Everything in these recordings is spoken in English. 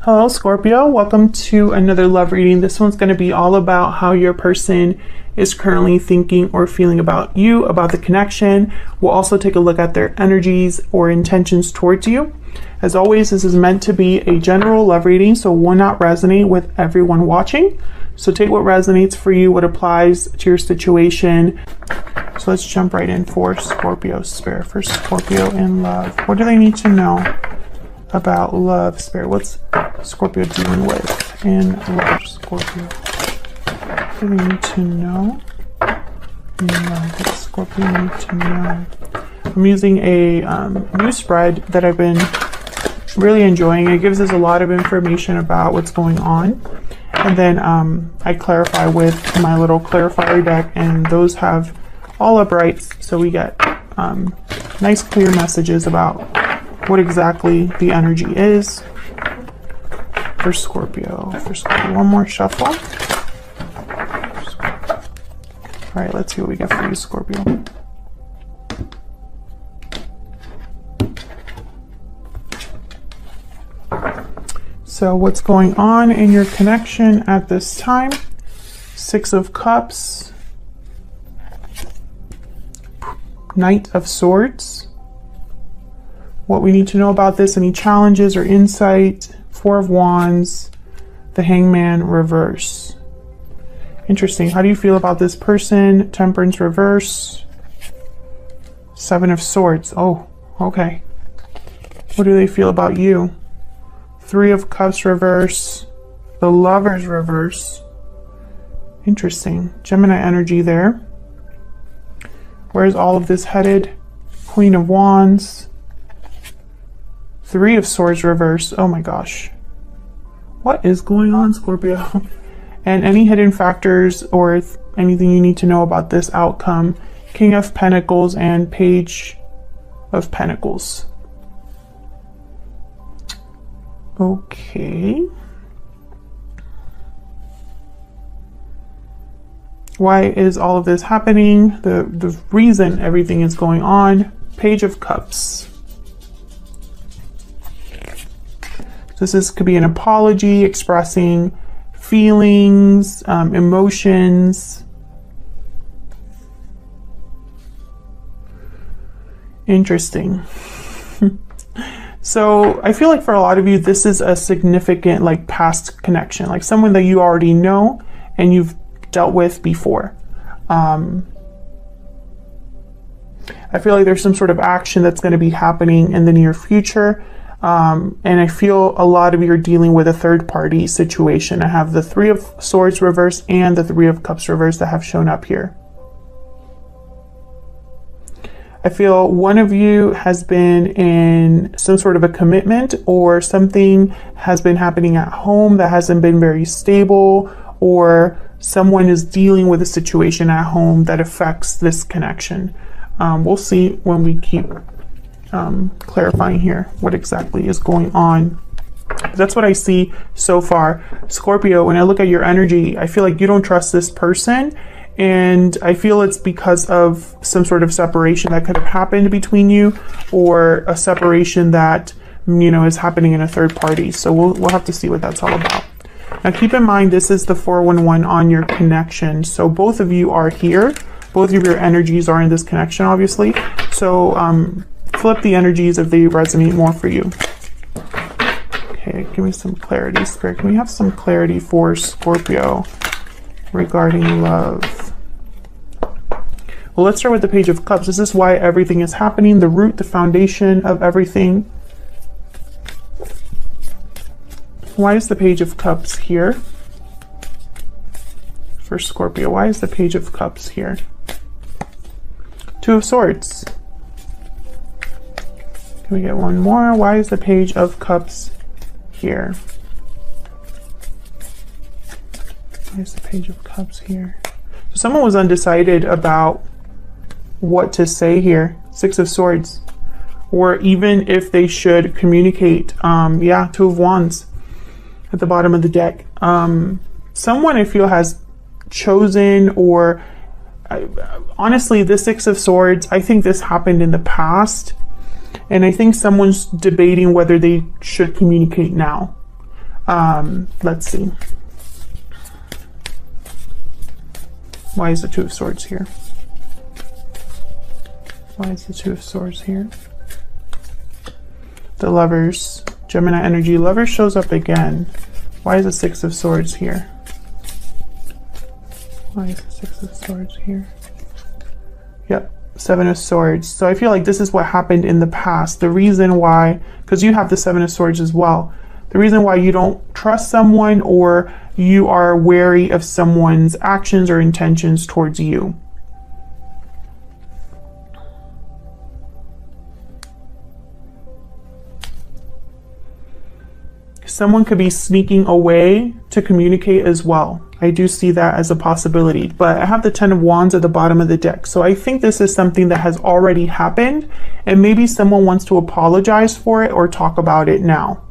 Hello Scorpio, welcome to another love reading. This one's going to be all about how your person is currently thinking or feeling about you, about the connection. We'll also take a look at their energies or intentions towards you. As always, this is meant to be a general love reading, so will not resonate with everyone watching. So take what resonates for you, what applies to your situation. So let's jump right in for Scorpio Spirit, for Scorpio in love. What do they need to know about love, Spirit? What's Scorpio dealing with in love, Scorpio? What do they need to know in love? What does Scorpio need to know? I'm using a new spread that I've been really enjoying. It gives us a lot of information about what's going on. And then I clarify with my little clarifier deck, and those have all uprights. So we get nice clear messages about what exactly the energy is for Scorpio. One more shuffle. All right, let's see what we get for you, Scorpio. So what's going on in your connection at this time? Six of Cups, Knight of Swords. What we need to know about this, any challenges or insight, Four of Wands, the Hangman reverse. Interesting. How do you feel about this person? Temperance reverse, Seven of Swords. Oh, okay. What do they feel about you? Three of Cups reverse, the Lovers reverse. Interesting. Gemini energy there. Where's all of this headed? Queen of Wands, Three of Swords reverse. Oh my gosh. What is going on, Scorpio? And any hidden factors or anything you need to know about this outcome? King of Pentacles and Page of Pentacles. Okay. Why is all of this happening? The reason everything is going on. Page of Cups. This could be an apology, expressing feelings, emotions. Interesting. So I feel like for a lot of you, this is a significant like past connection, like someone that you already know and you've dealt with before. I feel like there's some sort of action that's going to be happening in the near future. And I feel a lot of you are dealing with a third party situation. I have the Three of Swords reverse and the Three of Cups reverse that have shown up here. I feel one of you has been in some sort of a commitment, or something has been happening at home that hasn't been very stable, or someone is dealing with a situation at home that affects this connection. We'll see when we keep clarifying here what exactly is going on. That's what I see so far, Scorpio. When I look at your energy, I feel like you don't trust this person, and I feel it's because of some sort of separation that could have happened between you, or a separation that, you know, is happening in a third party. So we'll have to see what that's all about. Now keep in mind, this is the 411 on your connection, so both of you are here. Both of your energies are in this connection, obviously. So flip the energies if they resonate more for you. Okay, give me some clarity, Spirit. Can we have some clarity for Scorpio regarding love? Well, let's start with the Page of Cups. This is why everything is happening, the root, the foundation of everything. Why is the Page of Cups here for Scorpio? Why is the Page of Cups here? Two of Swords. Can we get one more? Why is the Page of Cups here? Why is the Page of Cups here? So someone was undecided about what to say here. Six of Swords. Or even if they should communicate. Yeah, Two of Wands at the bottom of the deck. Someone I feel has chosen, or honestly, the Six of Swords, I think this happened in the past. And I think someone's debating whether they should communicate now. Let's see. Why is the Two of Swords here? Why is the Two of Swords here? The Lovers, Gemini energy. Lover shows up again. Why is the Six of Swords here? Why is the Six of Swords here? Yep, Seven of Swords. So I feel like this is what happened in the past. The reason why, because you have the Seven of Swords as well. The reason why you don't trust someone, or you are wary of someone's actions or intentions towards you. Someone could be sneaking away to communicate as well. I do see that as a possibility, but I have the Ten of Wands at the bottom of the deck. So I think this is something that has already happened, and maybe someone wants to apologize for it or talk about it now.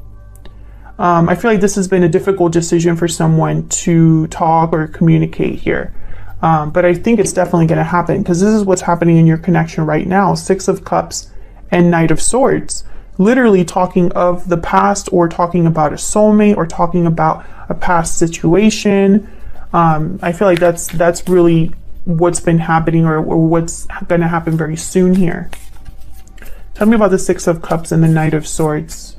I feel like this has been a difficult decision for someone to talk or communicate here. But I think it's definitely going to happen, because this is what's happening in your connection right now. Six of Cups and Knight of Swords. Literally talking of the past, or talking about a soulmate, or talking about a past situation. I feel like that's really what's been happening, or what's going to happen very soon here. Tell me about the Six of Cups and the Knight of Swords.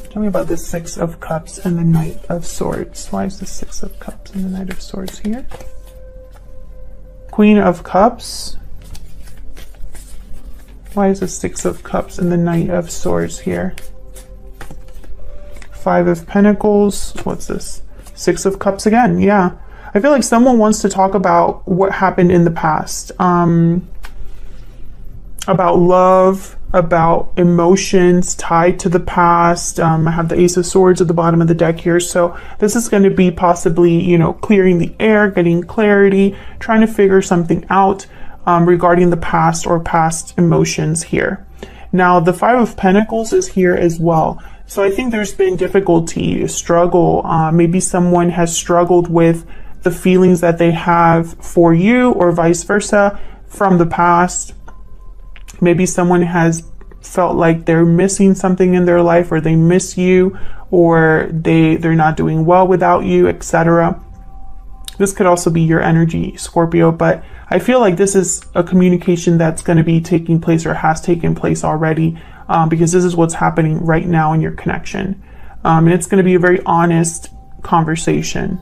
Tell me about the Six of Cups and the Knight of Swords. Why is the Six of Cups and the Knight of Swords here? Queen of Cups. Why is the Six of Cups and the Knight of Swords here? Five of Pentacles. What's this? Six of Cups again. Yeah. I feel like someone wants to talk about what happened in the past. About love, about emotions tied to the past. I have the Ace of Swords at the bottom of the deck here. So this is going to be possibly, you know, clearing the air, getting clarity, trying to figure something out regarding the past or past emotions here. Now, the Five of Pentacles is here as well. So I think there's been difficulty, struggle. Maybe someone has struggled with the feelings that they have for you, or vice versa from the past. Maybe someone has felt like they're missing something in their life, or they miss you, or they're not doing well without you, etc. This could also be your energy, Scorpio, but I feel like this is a communication that's going to be taking place, or has taken place already, because this is what's happening right now in your connection. And it's going to be a very honest conversation.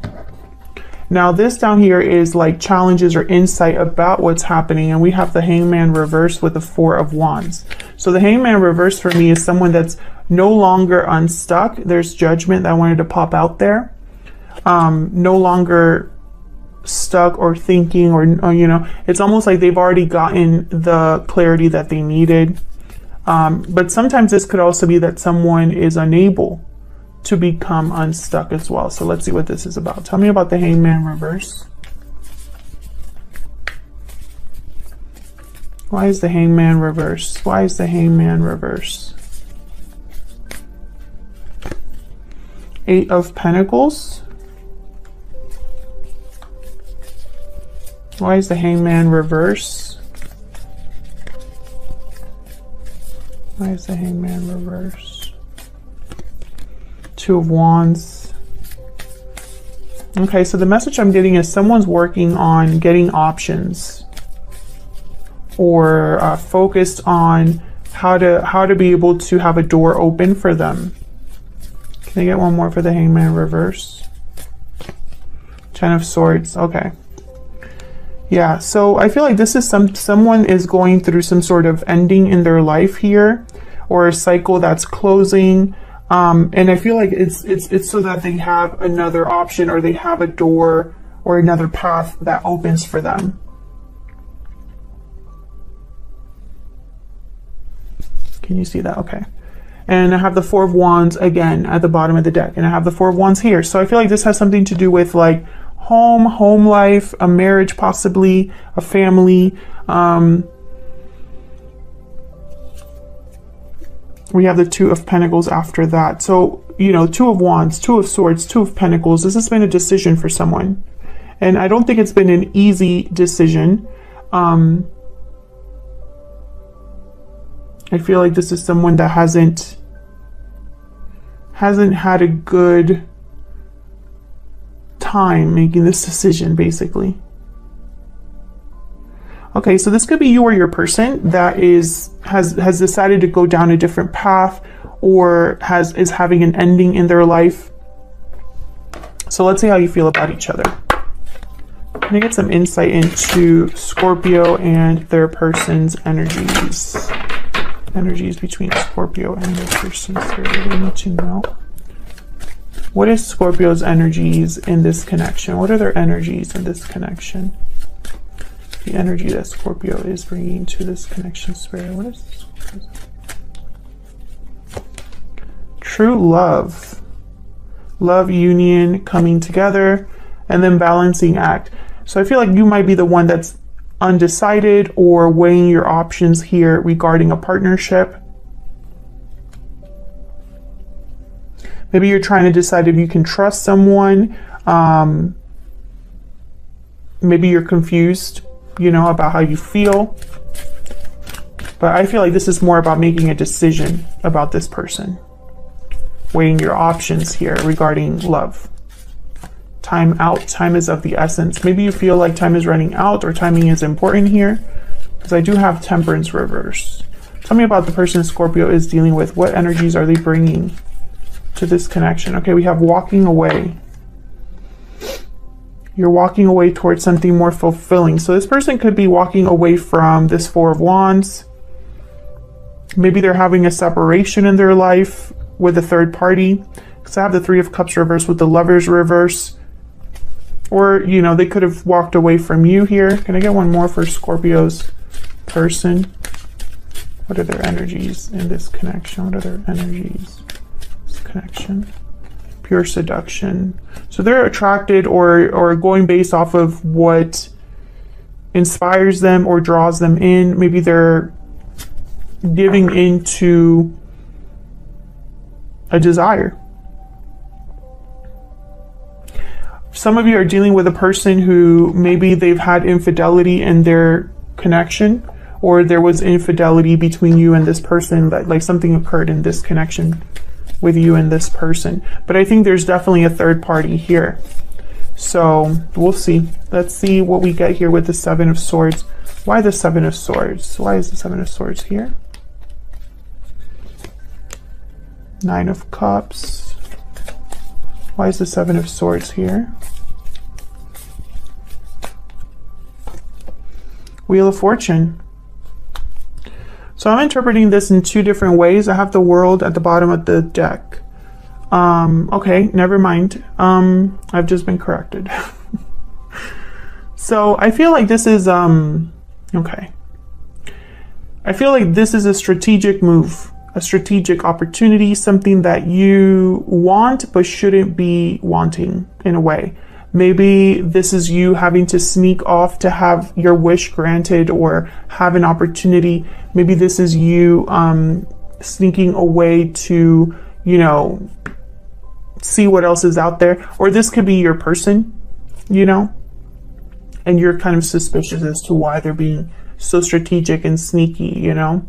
Now this down here is like challenges or insight about what's happening, and we have the Hangman reverse with the Four of Wands. So the Hangman reverse for me is someone that's no longer unstuck. There's judgment that I wanted to pop out there. No longer stuck or thinking, or you know, it's almost like they've already gotten the clarity that they needed. But sometimes this could also be that someone is unable to become unstuck as well. So let's see what this is about. Tell me about the Hangman reverse. Why is the Hangman reverse? Why is the Hangman reverse? Eight of Pentacles. Why is the Hangman reverse? Why is the Hangman reverse? Two of Wands. Okay, so the message I'm getting is someone's working on getting options, or focused on how to be able to have a door open for them. Can I get one more for the Hangman reverse? Ten of Swords. Okay. Yeah, so I feel like this is someone is going through some sort of ending in their life here, or a cycle that's closing. And I feel like it's so that they have another option, or they have a door or another path that opens for them. Can you see that? Okay. And I have the Four of Wands again at the bottom of the deck, and I have the Four of Wands here. So I feel like this has something to do with like home life, a marriage, possibly a family. We have the Two of Pentacles after that. So, you know, Two of Wands, Two of Swords, Two of Pentacles. This has been a decision for someone. And I don't think it's been an easy decision. I feel like this is someone that hasn't hasn't had a good time making this decision, basically. Okay, so this could be you or your person that has decided to go down a different path, or is having an ending in their life. So let's see how you feel about each other. Can I get some insight into Scorpio and their person's energies? Energies between Scorpio and their person. So we need to know. What is Scorpio's energies in this connection? What are their energies in this connection? The energy that Scorpio is bringing to this connection, Spirit. What is true love? Love, union, coming together, and then balancing act. So I feel like you might be the one that's undecided or weighing your options here regarding a partnership. Maybe you're trying to decide if you can trust someone. Maybe you're confused, you know, about how you feel. But I feel like this is more about making a decision about this person. Weighing your options here regarding love. Time out. Time is of the essence. Maybe you feel like time is running out, or timing is important here. Because I do have Temperance reverse. Tell me about the person Scorpio is dealing with. What energies are they bringing to this connection? Okay, we have walking away. You're walking away towards something more fulfilling. So this person could be walking away from this Four of Wands. Maybe they're having a separation in their life with a third party. Because I have the Three of Cups reverse with the Lovers reverse. Or, you know, they could have walked away from you here. Can I get one more for Scorpio's person? What are their energies in this connection? What are their energies in this connection? Pure seduction. So they're attracted or going based off of what inspires them or draws them in. Maybe they're giving into a desire. Some of you are dealing with a person who maybe they've had infidelity in their connection, or there was infidelity between you and this person, that like something occurred in this connection with you and this person. But I think there's definitely a third party here. So we'll see. Let's see what we get here with the Seven of Swords. Why the Seven of Swords? Why is the Seven of Swords here? Nine of Cups. Why is the Seven of Swords here? Wheel of Fortune. So I'm interpreting this in two different ways. I have the World at the bottom of the deck. Okay, never mind. I've just been corrected. So I feel like this is, okay. I feel like this is a strategic move, a strategic opportunity, something that you want but shouldn't be wanting in a way. Maybe this is you having to sneak off to have your wish granted or have an opportunity. Maybe this is you sneaking away to, you know, see what else is out there. Or this could be your person, you know, and you're kind of suspicious as to why they're being so strategic and sneaky, you know.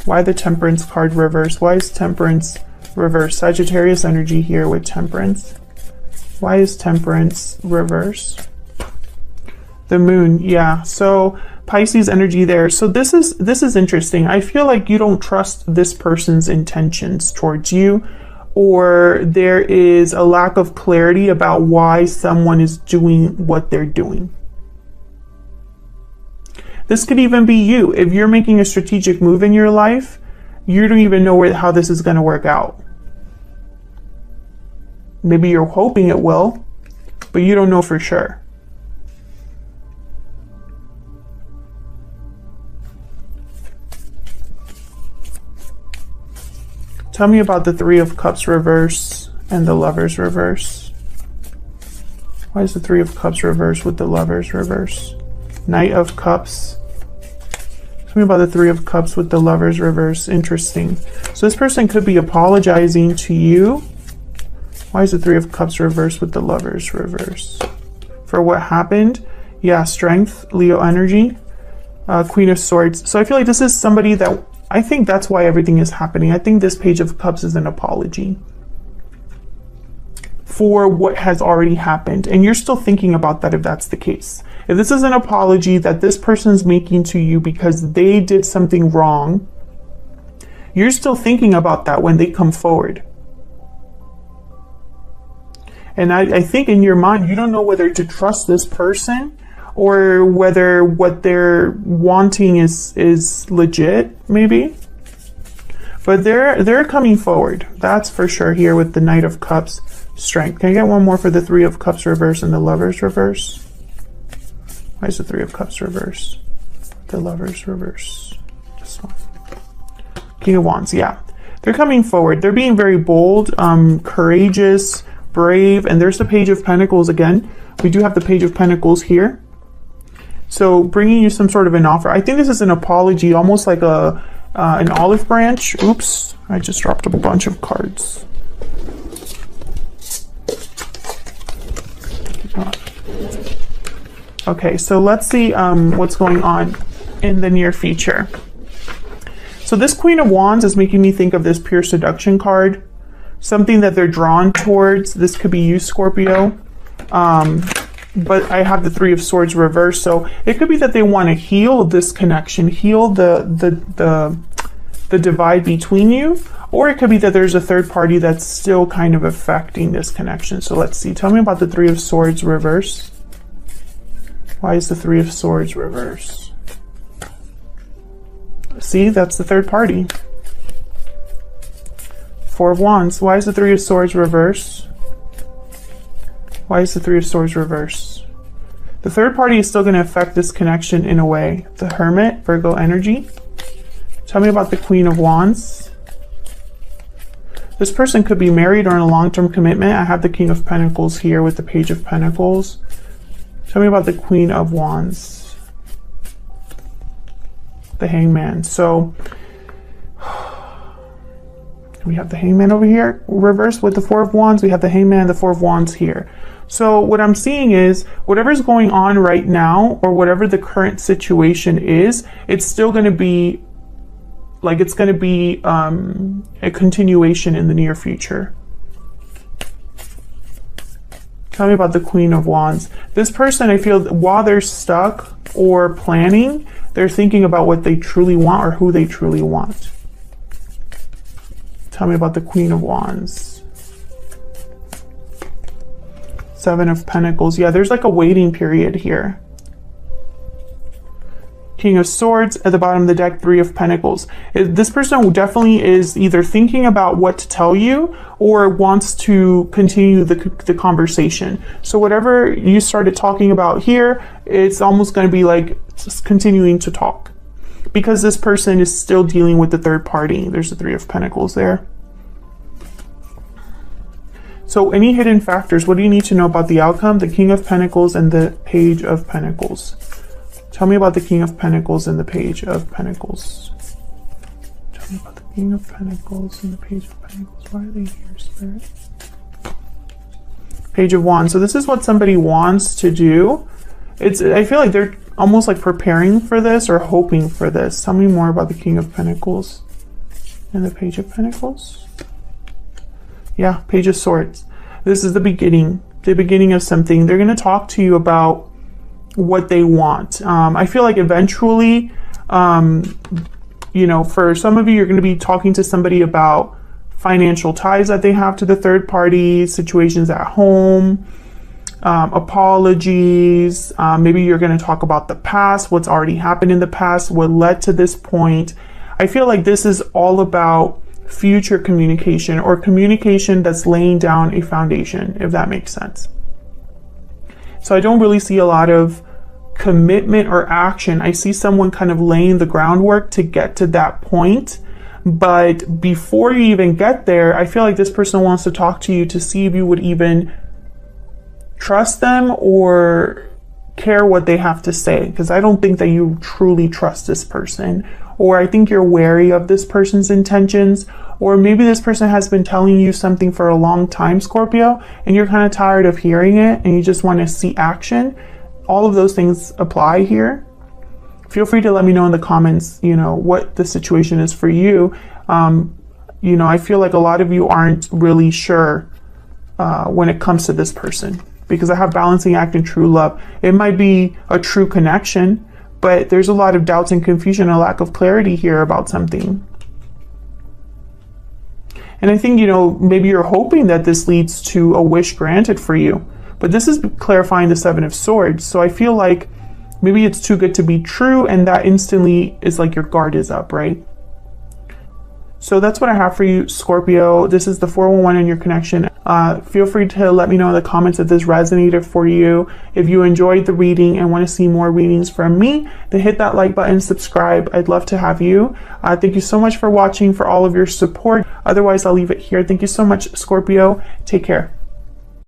Why the Temperance card reverse? Why is Temperance reverse? Sagittarius energy here with Temperance. Why is Temperance reverse? The Moon, yeah. So Pisces energy there. So this is interesting. I feel like you don't trust this person's intentions towards you, or there is a lack of clarity about why someone is doing what they're doing. This could even be you. If you're making a strategic move in your life, you don't even know how this is going to work out. Maybe you're hoping it will, but you don't know for sure. Tell me about the Three of Cups reverse and the Lovers reverse. Why is the Three of Cups reverse with the Lovers reverse? Knight of Cups. Tell me about the Three of Cups with the Lovers reverse. Interesting. So this person could be apologizing to you. Why is the Three of Cups reverse with the Lovers reverse? For what happened? Yeah, Strength, Leo energy. Queen of Swords. So I feel like this is somebody that I think that's why everything is happening. I think this Page of Cups is an apology for what has already happened. And you're still thinking about that if that's the case. If this is an apology that this person's making to you because they did something wrong, you're still thinking about that when they come forward. And I think in your mind, you don't know whether to trust this person or whether what they're wanting is legit, maybe. But they're coming forward. That's for sure here with the Knight of Cups, Strength. Can I get one more for the Three of Cups reverse and the Lovers reverse? Why is the Three of Cups reverse? The Lovers reverse. This one. King of Wands, yeah. They're coming forward. They're being very bold, courageous, brave, and there's the Page of Pentacles again. We do have the Page of Pentacles here. So bringing you some sort of an offer. I think this is an apology, almost like an olive branch. Oops, I just dropped a bunch of cards. Okay, so let's see what's going on in the near future. So this Queen of Wands is making me think of this pure seduction card. Something that they're drawn towards. This could be you, Scorpio. But I have the Three of Swords reversed. So it could be that they want to heal this connection, heal the divide between you. Or it could be that there's a third party that's still kind of affecting this connection. So let's see. Tell me about the Three of Swords reverse. Why is the Three of Swords reverse? See, that's the third party. Four of Wands. Why is the Three of Swords reverse? Why is the Three of Swords reverse? The third party is still going to affect this connection in a way. The Hermit, Virgo energy. Tell me about the Queen of Wands. This person could be married or in a long-term commitment. I have the King of Pentacles here with the Page of Pentacles. Tell me about the Queen of Wands. The Hangman. So we have the Hangman over here, reversed with the Four of Wands. We have the Hangman and the Four of Wands here. So what I'm seeing is whatever's going on right now or whatever the current situation is, it's still going to be like it's going to be a continuation in the near future. Tell me about the Queen of Wands. This person, I feel, while they're stuck or planning, they're thinking about what they truly want or who they truly want. Tell me about the Queen of Wands. Seven of Pentacles. Yeah, there's like a waiting period here. King of Swords at the bottom of the deck, Three of Pentacles. This person definitely is either thinking about what to tell you or wants to continue the conversation. So whatever you started talking about here, it's almost going to be like just continuing to talk because this person is still dealing with the third party. There's the Three of Pentacles there. So any hidden factors, what do you need to know about the outcome? The King of Pentacles and the Page of Pentacles. Tell me about the King of Pentacles and the Page of Pentacles. Tell me about the King of Pentacles and the Page of Pentacles. Why are they here, Spirit? Page of Wands. So this is what somebody wants to do. I feel like they're almost like preparing for this or hoping for this. Tell me more about the King of Pentacles and the Page of Pentacles. Yeah, Page of Swords. This is the beginning of something. They're going to talk to you about what they want. I feel like eventually, you know, for some of you, you're going to be talking to somebody about financial ties that they have to the third party, situations at home, apologies. Maybe you're going to talk about the past, what's already happened in the past, what led to this point. I feel like this is all about future communication or communication that's laying down a foundation, if that makes sense. So I don't really see a lot of commitment or action. I see someone kind of laying the groundwork to get to that point. But before you even get there, I feel like this person wants to talk to you to see if you would even trust them or care what they have to say. Because I don't think that you truly trust this person. Or I think you're wary of this person's intentions. Or maybe this person has been telling you something for a long time, Scorpio, and you're kind of tired of hearing it and you just want to see action. All of those things apply here. feel free to let me know in the comments, you know, what the situation is for you. You know, I feel like a lot of you aren't really sure when it comes to this person, because I have balancing act and true love. It might be a true connection, but there's a lot of doubts and confusion, a lack of clarity here about something. And I think, you know, maybe you're hoping that this leads to a wish granted for you, but this is clarifying the Seven of Swords. So I feel like maybe it's too good to be true, and that instantly is like your guard is up, right? So that's what I have for you, Scorpio. This is the 411 in your connection. Feel free to let me know in the comments if this resonated for you. If you enjoyed the reading and want to see more readings from me, then hit that like button, subscribe. I'd love to have you. Thank you so much for watching, for all of your support. Otherwise, I'll leave it here. Thank you so much, Scorpio. Take care.